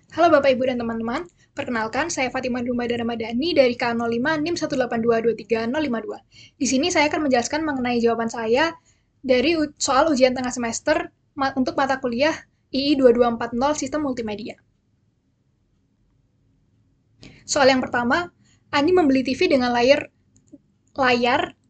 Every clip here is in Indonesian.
Halo Bapak, Ibu, dan teman-teman. Perkenalkan, saya Fatima Dumada Ramadhani dari K05 NIM 1822302. Di sini saya akan menjelaskan mengenai jawaban saya dari soal ujian tengah semester untuk mata kuliah II 2240 Sistem Multimedia. Soal yang pertama, Ani membeli TV dengan layar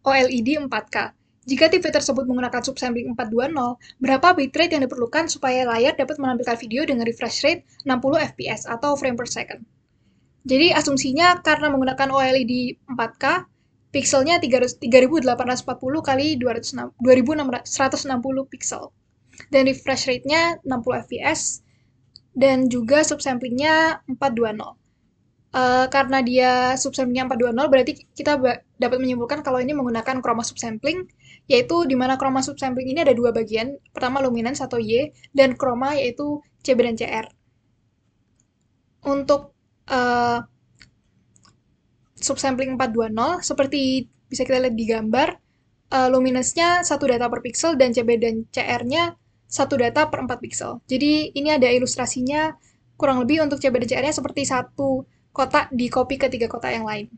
OLED 4K. Jika TV tersebut menggunakan subsampling 420, berapa bitrate yang diperlukan supaya layar dapat menampilkan video dengan refresh rate 60 fps atau frame per second? Jadi asumsinya karena menggunakan OLED 4K, pixelnya 3840 kali 2160 pixel. Dan refresh rate-nya 60 fps dan juga subsamplingnya 420. Karena dia subsamplingnya 420, berarti kita dapat menyimpulkan kalau ini menggunakan chroma subsampling, yaitu di mana chroma subsampling ini ada dua bagian. Pertama luminance atau Y, dan chroma yaitu CB dan CR. Untuk uh, subsampling 420, seperti bisa kita lihat di gambar, luminance-nya 1 data per pixel dan CB dan CR-nya 1 data per 4 pixel. Jadi ini ada ilustrasinya kurang lebih untuk CB dan CR-nya seperti satu kotak di copy ke 3 kotak yang lain.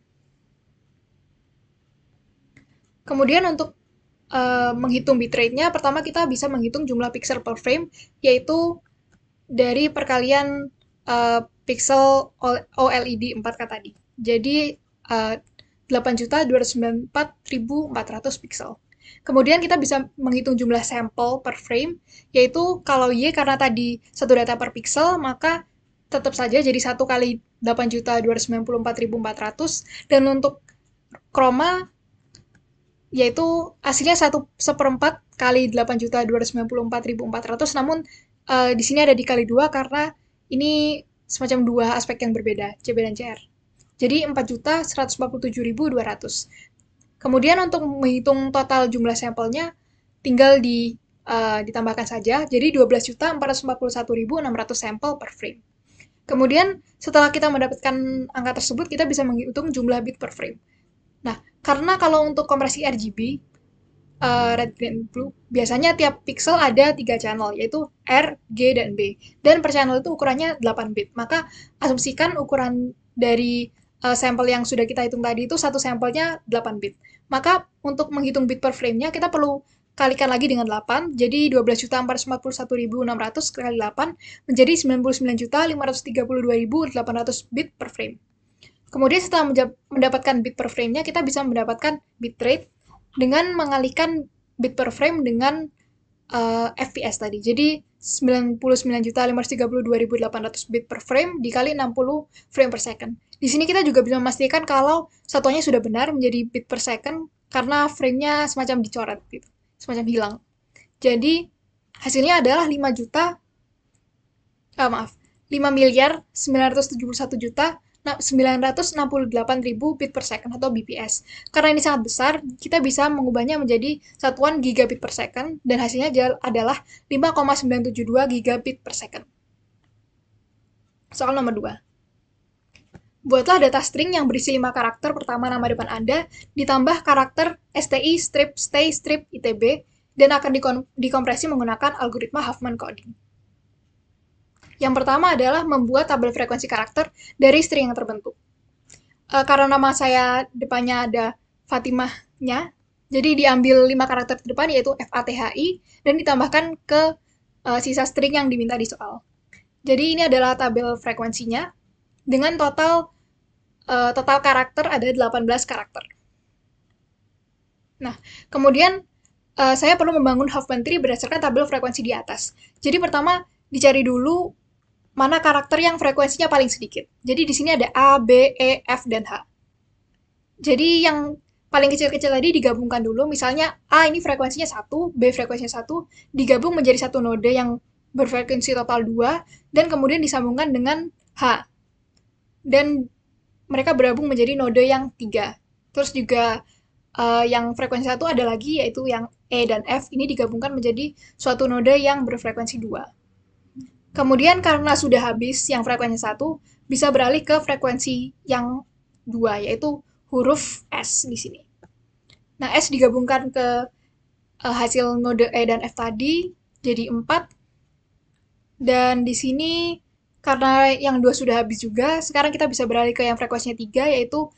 Kemudian untuk menghitung bitrate-nya, pertama kita bisa menghitung jumlah pixel per frame, yaitu dari perkalian pixel OLED 4K tadi. Jadi 8.294.400 pixel. Kemudian kita bisa menghitung jumlah sampel per frame, yaitu kalau Y karena tadi 1 data per pixel, maka tetap saja jadi 1 kali 8.294.400, dan untuk chroma yaitu hasilnya 1/4 kali 8.294.400, namun di sini ada dikali 2 karena ini semacam dua aspek yang berbeda, CB dan CR. Jadi 4.147.200. Kemudian untuk menghitung total jumlah sampelnya, tinggal ditambahkan saja, jadi 12.441.600 sampel per frame. Kemudian setelah kita mendapatkan angka tersebut, kita bisa menghitung jumlah bit per frame. Nah, karena kalau untuk kompresi RGB, red, green, blue, biasanya tiap pixel ada 3 channel, yaitu R, G, dan B. Dan per channel itu ukurannya 8 bit. Maka asumsikan ukuran dari sampel yang sudah kita hitung tadi itu satu sampelnya 8 bit. Maka untuk menghitung bit per frame-nya, kita perlu kalikan lagi dengan 8, jadi 12.441.600 kali 8 menjadi 99.532.800 bit per frame. Kemudian setelah mendapatkan bit per frame-nya, kita bisa mendapatkan bitrate dengan mengalihkan bit per frame dengan FPS tadi. Jadi 99.532.800 bit per frame dikali 60 frame per second. Di sini kita juga bisa memastikan kalau satuannya sudah benar menjadi bit per second karena frame-nya semacam dicoret gitu, semacam hilang. Jadi hasilnya adalah 5 juta, maaf, 5 miliar 971 juta 968.000 bit per second atau BPS. Karena ini sangat besar, kita bisa mengubahnya menjadi satuan gigabit per second dan hasilnya adalah 5,972 gigabit per second. Soal nomor 2. Buatlah data string yang berisi 5 karakter pertama nama depan Anda, ditambah karakter STI, strip, stay, strip, ITB, dan akan dikompresi menggunakan algoritma Huffman coding. Yang pertama adalah membuat tabel frekuensi karakter dari string yang terbentuk. Karena nama saya depannya ada Fatimahnya, jadi diambil 5 karakter depan yaitu FATHI dan ditambahkan ke sisa string yang diminta di soal. Jadi ini adalah tabel frekuensinya dengan total karakter ada 18 karakter. Nah, kemudian saya perlu membangun Huffman tree berdasarkan tabel frekuensi di atas. Jadi pertama dicari dulu mana karakter yang frekuensinya paling sedikit. Jadi di sini ada A, B, E, F, dan H. Jadi yang paling kecil-kecil tadi digabungkan dulu. Misalnya A ini frekuensinya 1, B frekuensinya 1, digabung menjadi satu node yang berfrekuensi total 2, dan kemudian disambungkan dengan H. Dan mereka bergabung menjadi node yang 3. Terus juga yang frekuensi 1 ada lagi, yaitu yang E dan F ini digabungkan menjadi suatu node yang berfrekuensi 2. Kemudian karena sudah habis yang frekuensi 1, bisa beralih ke frekuensi yang 2, yaitu huruf S di sini. Nah, S digabungkan ke hasil node E dan F tadi, jadi 4. Dan di sini Karena yang 2 sudah habis juga, sekarang kita bisa beralih ke yang frekuensinya 3, yaitu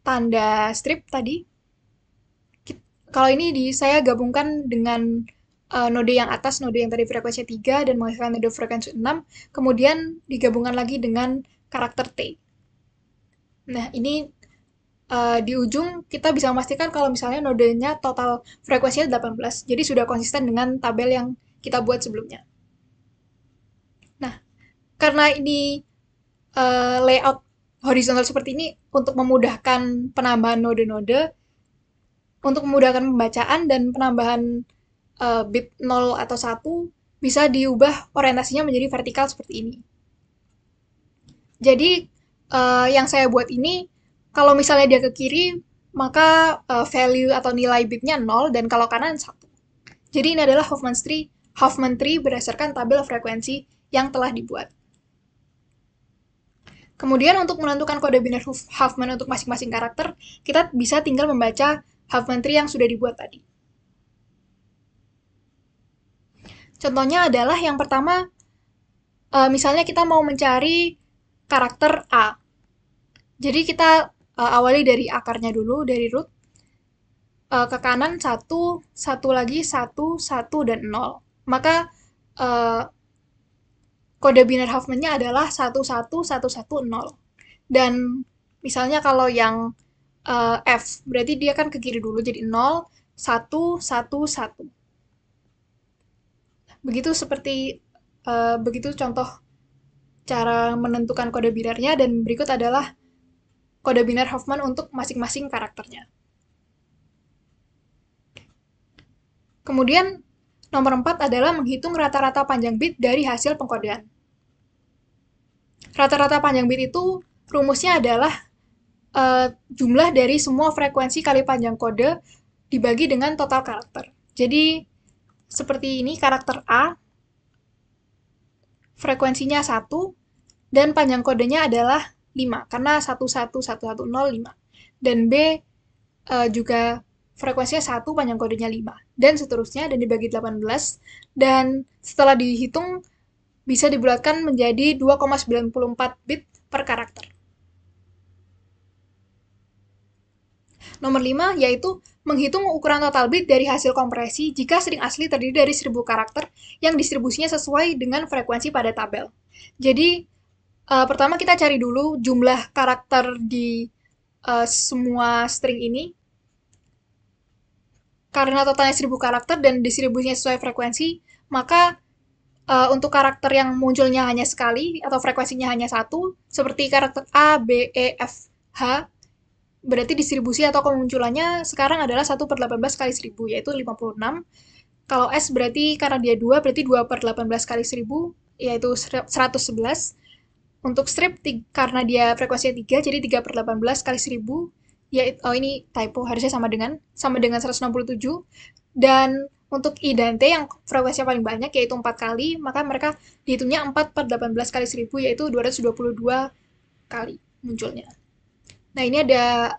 tanda strip tadi. Kalau ini saya gabungkan dengan node yang atas, node yang tadi frekuensinya 3, dan menghasilkan node frekuensi 6, kemudian digabungkan lagi dengan karakter T. Nah, ini di ujung kita bisa memastikan kalau misalnya nodenya total frekuensinya 18, jadi sudah konsisten dengan tabel yang kita buat sebelumnya. Nah, karena ini layout horizontal seperti ini untuk memudahkan penambahan node-node, untuk memudahkan pembacaan dan penambahan bit 0 atau 1, bisa diubah orientasinya menjadi vertikal seperti ini. Jadi, yang saya buat ini, kalau misalnya dia ke kiri, maka value atau nilai bitnya 0, dan kalau kanan 1. Jadi ini adalah Huffman tree berdasarkan tabel frekuensi yang telah dibuat. Kemudian untuk menentukan kode biner Huffman untuk masing-masing karakter, kita bisa tinggal membaca Huffman tree yang sudah dibuat tadi. Contohnya adalah yang pertama, misalnya kita mau mencari karakter A. Jadi kita awali dari akarnya dulu, dari root. Ke kanan 1, 1 lagi, 1, 1, dan 0. Maka kode biner Huffman-nya adalah 1, 1, 1, 1, 0. Dan misalnya kalau yang F, berarti dia kan ke kiri dulu, jadi 0, 1, 1, 1. Begitu contoh cara menentukan kode binernya, dan berikut adalah kode biner Huffman untuk masing-masing karakternya. Kemudian, nomor 4 adalah menghitung rata-rata panjang bit dari hasil pengkodean. Rata-rata panjang bit itu rumusnya adalah jumlah dari semua frekuensi kali panjang kode dibagi dengan total karakter. Jadi, seperti ini, karakter A, frekuensinya 1, dan panjang kodenya adalah 5, karena 11110 5. Dan B juga frekuensinya 1, panjang kodenya 5. Dan seterusnya, dan dibagi 18. Dan setelah dihitung, bisa dibulatkan menjadi 2,94 bit per karakter. Nomor 5 yaitu menghitung ukuran total bit dari hasil kompresi jika string asli terdiri dari 1000 karakter yang distribusinya sesuai dengan frekuensi pada tabel. Jadi, pertama kita cari dulu jumlah karakter di semua string ini. Karena totalnya 1000 karakter dan distribusinya sesuai frekuensi, maka untuk karakter yang munculnya hanya sekali atau frekuensinya hanya 1, seperti karakter A, B, E, F, H, berarti distribusi atau kemunculannya sekarang adalah 1/18 kali 1000, yaitu 56. Kalau S berarti karena dia 2, berarti 2/18 kali 1000, yaitu 111. Untuk strip, karena dia frekuensinya 3, jadi 3/18 kali 1000, oh ini typo, harusnya sama dengan 167. Dan untuk I dan T yang frekuensinya paling banyak, yaitu 4 kali, maka mereka dihitungnya 4/18 kali 1000, yaitu 222 kali munculnya. Nah, ini ada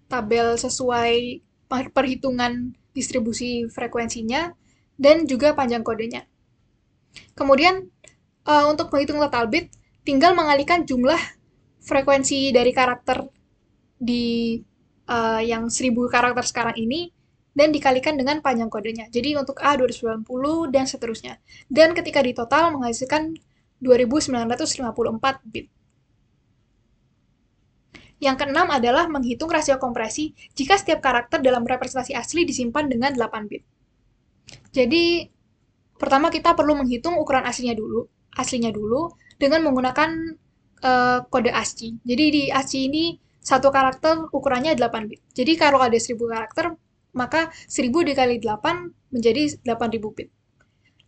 tabel sesuai perhitungan distribusi frekuensinya dan juga panjang kodenya. Kemudian, untuk menghitung total bit, tinggal mengalihkan jumlah frekuensi dari karakter di yang 1000 karakter sekarang ini dan dikalikan dengan panjang kodenya. Jadi untuk A 290 dan seterusnya. Dan ketika ditotal menghasilkan 2954 bit. Yang keenam adalah menghitung rasio kompresi jika setiap karakter dalam representasi asli disimpan dengan 8 bit. Jadi, pertama kita perlu menghitung ukuran aslinya dulu dengan menggunakan kode ASCII. Jadi di ASCII ini satu karakter ukurannya 8 bit. Jadi kalau ada 1000 karakter, maka 1000 dikali 8 menjadi 8000 bit.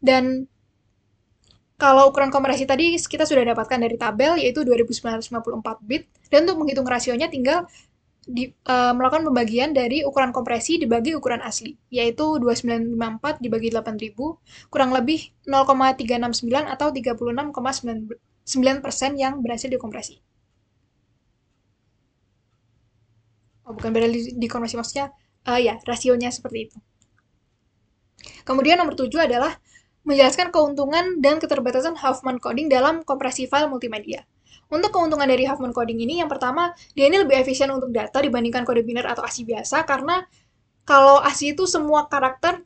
Dan kalau ukuran kompresi tadi kita sudah dapatkan dari tabel, yaitu 2954 bit. Dan untuk menghitung rasionya tinggal melakukan pembagian dari ukuran kompresi dibagi ukuran asli, yaitu 2954 dibagi 8000, kurang lebih 0,369 atau 36,9% yang berhasil dikompresi. Oh, bukan berhasil dikompresi, maksudnya ya, rasionya seperti itu. Kemudian nomor 7 adalah menjelaskan keuntungan dan keterbatasan Huffman coding dalam kompresi file multimedia. Untuk keuntungan dari Huffman coding ini, yang pertama, dia ini lebih efisien untuk data dibandingkan kode biner atau ASCII biasa, karena kalau ASCII itu semua karakter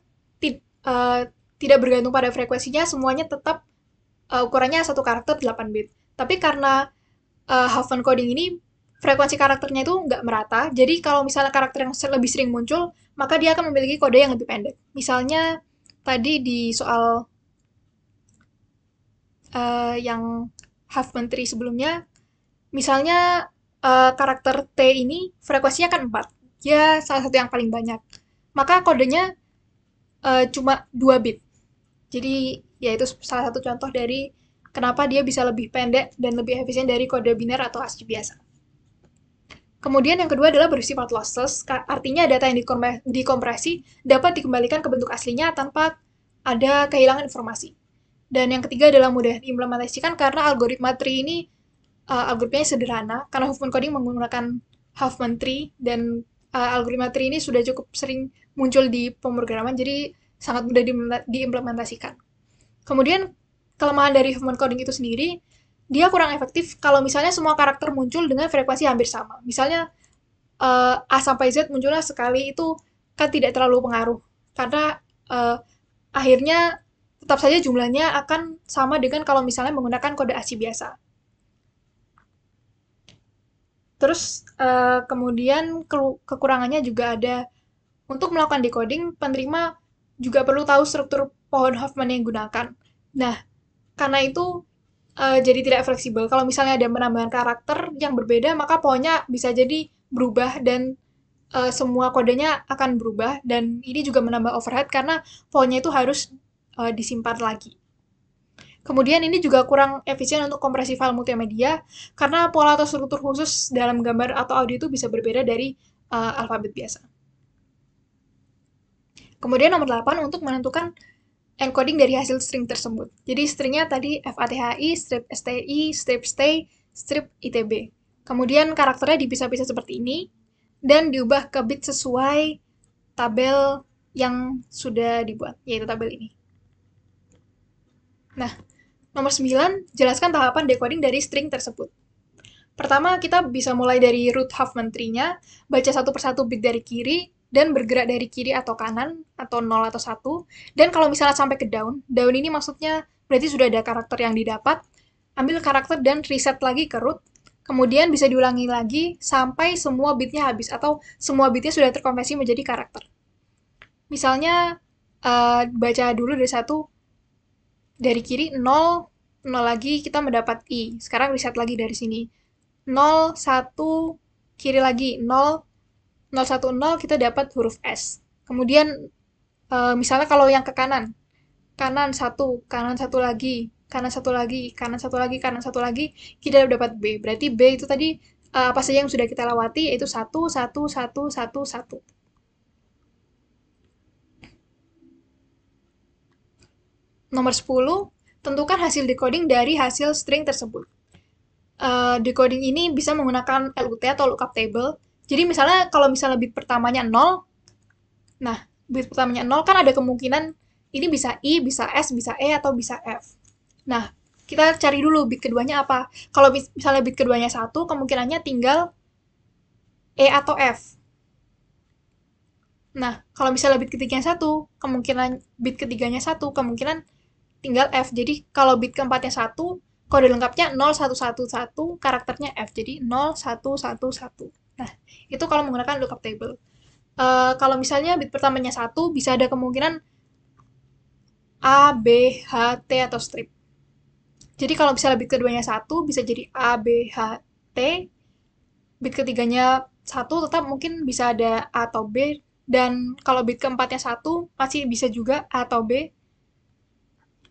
tidak bergantung pada frekuensinya, semuanya tetap ukurannya satu karakter 8 bit. Tapi karena Huffman coding ini, frekuensi karakternya itu nggak merata, jadi kalau misalnya karakter yang lebih sering muncul, maka dia akan memiliki kode yang lebih pendek. Misalnya, tadi di soal yang Huffman tree sebelumnya, misalnya karakter T ini frekuensinya kan 4, dia salah satu yang paling banyak. Maka kodenya cuma 2 bit. Jadi, ya itu salah satu contoh dari kenapa dia bisa lebih pendek dan lebih efisien dari kode biner atau ASCII biasa. Kemudian yang kedua adalah bersifat lossless, artinya data yang dikompresi dapat dikembalikan ke bentuk aslinya tanpa ada kehilangan informasi. Dan yang ketiga adalah mudah diimplementasikan karena algoritma tree ini algoritmanya sederhana, karena Huffman coding menggunakan Huffman tree, dan algoritma tree ini sudah cukup sering muncul di pemrograman, jadi sangat mudah diimplementasikan. Kemudian, kelemahan dari Huffman coding itu sendiri, dia kurang efektif kalau misalnya semua karakter muncul dengan frekuensi hampir sama. Misalnya, A sampai Z munculnya sekali itu kan tidak terlalu pengaruh, karena akhirnya tetap saja jumlahnya akan sama dengan kalau misalnya menggunakan kode ASCII biasa. Terus kemudian kekurangannya juga ada untuk melakukan decoding, penerima juga perlu tahu struktur pohon Huffman yang digunakan. Nah, karena itu jadi tidak fleksibel. Kalau misalnya ada penambahan karakter yang berbeda, maka pohonnya bisa jadi berubah dan semua kodenya akan berubah, dan ini juga menambah overhead karena pohonnya itu harus disimpan lagi. Kemudian ini juga kurang efisien untuk kompresi file multimedia, karena pola atau struktur khusus dalam gambar atau audio itu bisa berbeda dari alfabet biasa. Kemudian nomor 8 untuk menentukan encoding dari hasil string tersebut. Jadi stringnya tadi FATHI, strip STI, strip stay, strip ITB. Kemudian karakternya dipisah-pisah seperti ini, dan diubah ke bit sesuai tabel yang sudah dibuat, yaitu tabel ini. Nah, nomor 9, jelaskan tahapan decoding dari string tersebut. Pertama, kita bisa mulai dari root Huffman tree-nya, baca satu persatu bit dari kiri, dan bergerak dari kiri atau kanan, atau 0 atau 1. Dan kalau misalnya sampai ke down, down ini maksudnya berarti sudah ada karakter yang didapat, ambil karakter dan reset lagi ke root, kemudian bisa diulangi lagi sampai semua bitnya habis, atau semua bitnya sudah terkonversi menjadi karakter. Misalnya, baca dulu dari satu, dari kiri 0, 0 lagi kita mendapat I. Sekarang reset lagi dari sini. 0, 1, kiri lagi 0, 0, 1, 0 kita dapat huruf S. Kemudian misalnya kalau yang ke kanan, kanan 1, kanan 1 lagi, kanan 1 lagi, kanan 1 lagi, kanan 1 lagi, kita dapat B. Berarti B itu tadi apa saja yang sudah kita lewati, yaitu 1, 1, 1, 1, 1. Nomor 10, tentukan hasil decoding dari hasil string tersebut. Decoding ini bisa menggunakan LUT atau lookup table. Jadi misalnya kalau misalnya bit pertamanya 0, nah bit pertamanya 0 kan ada kemungkinan ini bisa I, bisa S, bisa E, atau bisa F. Nah, kita cari dulu bit keduanya apa. Kalau misalnya bit keduanya 1, kemungkinannya tinggal E atau F. Nah, kalau misalnya bit ketiganya 1, kemungkinan tinggal F. Jadi kalau bit keempatnya 1, kode lengkapnya 0111, karakternya F. Jadi 0111. Nah, itu kalau menggunakan lookup table. Kalau misalnya bit pertamanya 1, bisa ada kemungkinan A, B, H, T, atau strip. Jadi kalau misalnya bit keduanya 1, bisa jadi A, B, H, T. Bit ketiganya 1, tetap mungkin bisa ada A atau B. Dan kalau bit keempatnya 1, masih bisa juga A atau B.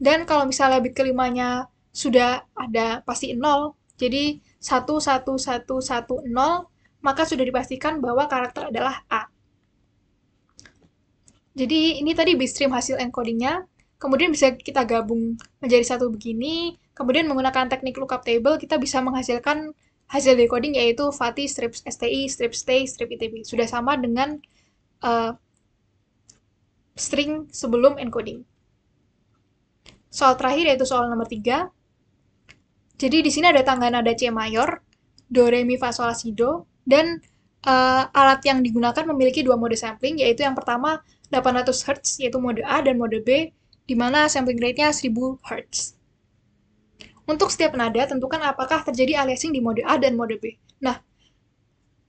Dan kalau misalnya bit kelimanya sudah ada pasti 0, jadi 11110, maka sudah dipastikan bahwa karakter adalah A. Jadi ini tadi bitstream hasil encodingnya, kemudian bisa kita gabung menjadi satu begini, kemudian menggunakan teknik lookup table kita bisa menghasilkan hasil decoding, yaitu FATI, strip STI, strip stay, strip ITB. Sudah sama dengan string sebelum encoding. soal terakhir yaitu soal nomor 3. Jadi di sini ada tangga nada C mayor, do, re, mi, fa, sol, la, si, do, dan alat yang digunakan memiliki dua mode sampling, yaitu yang pertama 800 Hz, yaitu mode A, dan mode B, di mana sampling rate-nya 1000 Hz. Untuk setiap nada, tentukan apakah terjadi aliasing di mode A dan mode B. Nah,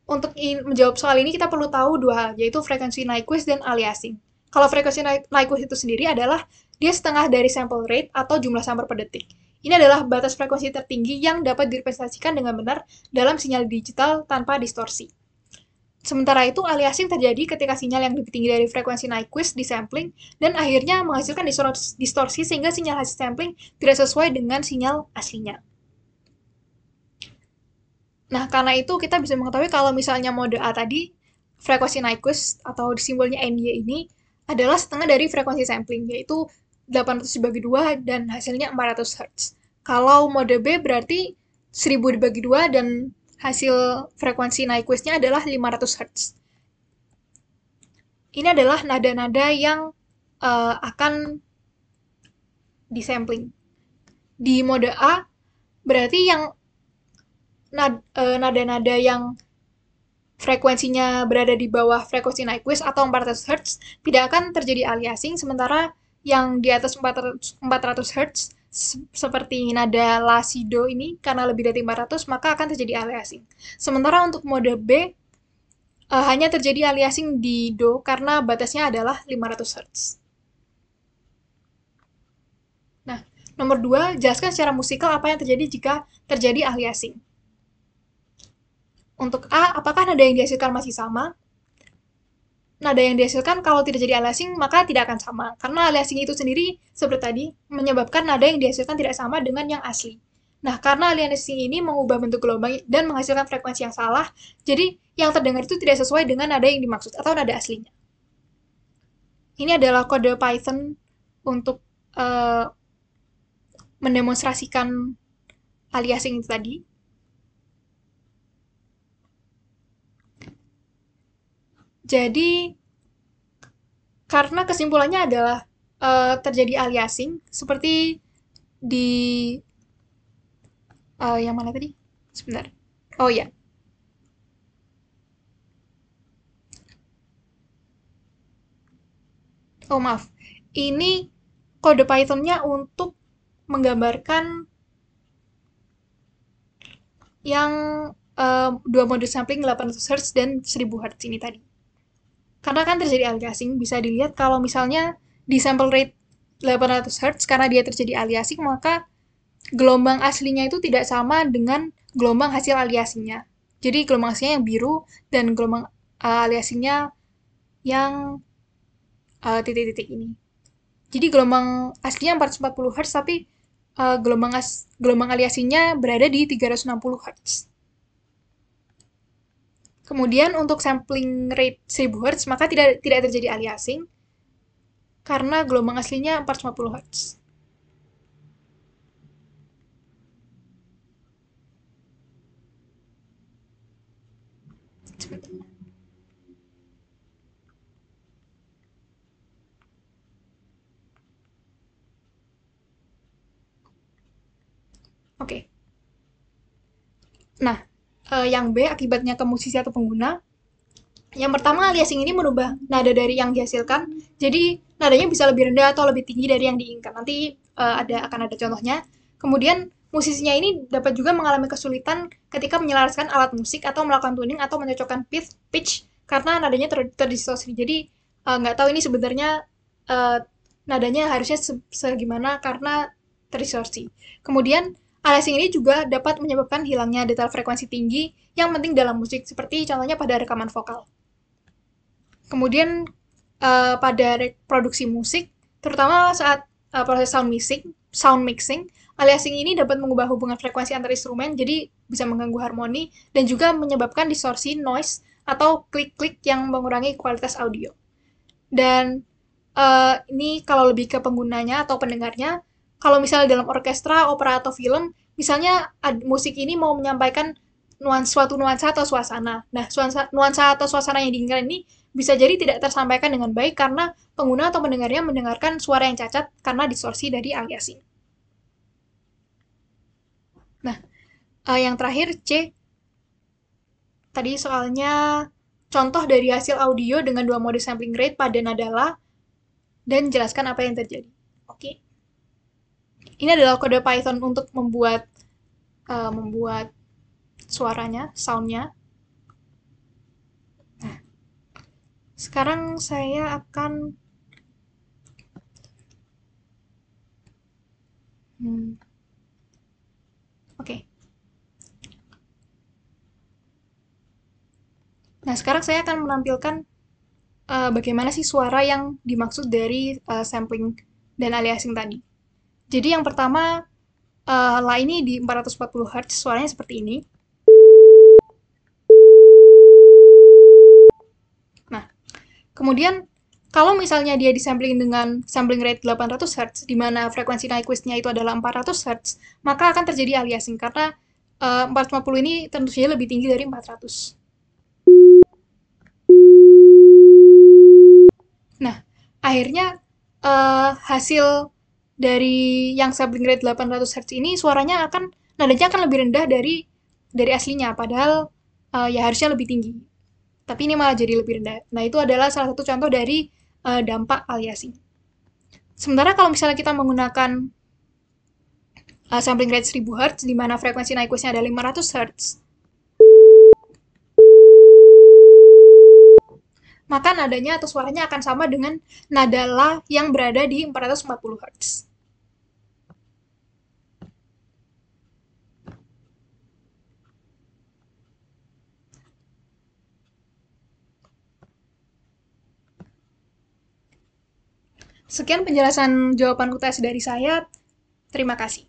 untuk menjawab soal ini kita perlu tahu dua hal, yaitu frekuensi Nyquist dan aliasing. Kalau frekuensi Nyquist itu sendiri adalah dia setengah dari sample rate atau jumlah sampel per detik. Ini adalah batas frekuensi tertinggi yang dapat direpresentasikan dengan benar dalam sinyal digital tanpa distorsi. Sementara itu, aliasing terjadi ketika sinyal yang lebih tinggi dari frekuensi Nyquist disampling dan akhirnya menghasilkan distorsi sehingga sinyal hasil sampling tidak sesuai dengan sinyal aslinya. Nah, karena itu kita bisa mengetahui kalau misalnya mode A tadi, frekuensi Nyquist atau simbolnya NY ini adalah setengah dari frekuensi sampling, yaitu 800 dibagi 2 dan hasilnya 400 Hz. Kalau mode B berarti 1000 dibagi 2 dan hasil frekuensi Nyquist-nya adalah 500 Hz. Ini adalah nada-nada yang akan disampling. Di mode A berarti yang nada-nada yang frekuensinya berada di bawah frekuensi Nyquist atau 400 Hz tidak akan terjadi aliasing, sementara yang di atas 400 Hz seperti nada la, si, do ini karena lebih dari 500 maka akan terjadi aliasing. Sementara untuk mode B hanya terjadi aliasing di do karena batasnya adalah 500 Hz. Nah, nomor 2, jelaskan secara musikal apa yang terjadi jika terjadi aliasing. Untuk A, apakah nada yang dihasilkan masih sama? Nada yang dihasilkan kalau tidak jadi aliasing, maka tidak akan sama. Karena aliasing itu sendiri, seperti tadi, menyebabkan nada yang dihasilkan tidak sama dengan yang asli. Nah, karena aliasing ini mengubah bentuk gelombang dan menghasilkan frekuensi yang salah, jadi yang terdengar itu tidak sesuai dengan nada yang dimaksud atau nada aslinya. Ini adalah kode Python untuk mendemonstrasikan aliasing itu tadi. Jadi, karena kesimpulannya adalah terjadi aliasing, seperti di yang mana tadi? Sebentar. Oh ya. Oh maaf. Ini kode Python-nya untuk menggambarkan yang dua mode sampling 800 Hz dan 1000 Hz ini tadi. Karena kan terjadi aliasing, bisa dilihat kalau misalnya di sample rate 800 Hz karena dia terjadi aliasing, maka gelombang aslinya itu tidak sama dengan gelombang hasil aliasingnya. Jadi gelombang aslinya yang biru dan gelombang aliasingnya yang titik-titik ini. Jadi gelombang aslinya 440 Hz tapi gelombang aliasingnya berada di 360 Hz. Kemudian untuk sampling rate 1000 Hz maka tidak terjadi aliasing karena gelombang aslinya 450 Hz. Oke. Nah, yang B akibatnya ke musisi atau pengguna. Yang pertama, aliasing ini merubah nada dari yang dihasilkan, jadi nadanya bisa lebih rendah atau lebih tinggi dari yang diinginkan. Nanti akan ada contohnya. Kemudian, musisinya ini dapat juga mengalami kesulitan ketika menyelaraskan alat musik atau melakukan tuning atau mencocokkan pitch karena nadanya terdistorsi. Jadi, nggak tahu ini sebenarnya nadanya harusnya segimana karena terdistorsi. Kemudian, aliasing ini juga dapat menyebabkan hilangnya detail frekuensi tinggi yang penting dalam musik, seperti contohnya pada rekaman vokal. Kemudian pada produksi musik, terutama saat proses sound mixing, aliasing ini dapat mengubah hubungan frekuensi antar instrumen, jadi bisa mengganggu harmoni dan juga menyebabkan distorsi, noise, atau klik-klik yang mengurangi kualitas audio. Dan ini kalau lebih ke penggunanya atau pendengarnya, kalau misalnya dalam orkestra, opera, atau film, misalnya musik ini mau menyampaikan suatu nuansa atau suasana. Nah, nuansa atau suasana yang diinginkan ini bisa jadi tidak tersampaikan dengan baik karena pengguna atau pendengarnya mendengarkan suara yang cacat karena distorsi dari aliasing. Nah, yang terakhir C, tadi soalnya contoh dari hasil audio dengan dua mode sampling rate pada nada la dan jelaskan apa yang terjadi. Oke. Ini adalah kode Python untuk membuat suaranya, soundnya. Nah, sekarang saya akan oke. Nah, sekarang saya akan menampilkan bagaimana sih suara yang dimaksud dari sampling dan aliasing tadi. Jadi yang pertama, la ini di 440 Hz, suaranya seperti ini. Nah, kemudian kalau misalnya dia disampling dengan sampling rate 800 Hz, di mana frekuensi Nyquist-nya itu adalah 400 Hz, maka akan terjadi aliasing karena 450 ini tentu saja lebih tinggi dari 400. Nah, akhirnya hasil dari yang sampling rate 800 Hz ini suaranya nadanya akan lebih rendah dari aslinya, padahal ya harusnya lebih tinggi. Tapi ini malah jadi lebih rendah. Nah, itu adalah salah satu contoh dari dampak aliasing. Sementara kalau misalnya kita menggunakan sampling rate 1000 Hz, di mana frekuensi Nyquist-nya ada 500 Hz, maka nadanya atau suaranya akan sama dengan nada la yang berada di 440 Hz. Sekian penjelasan jawaban UTS dari saya. Terima kasih.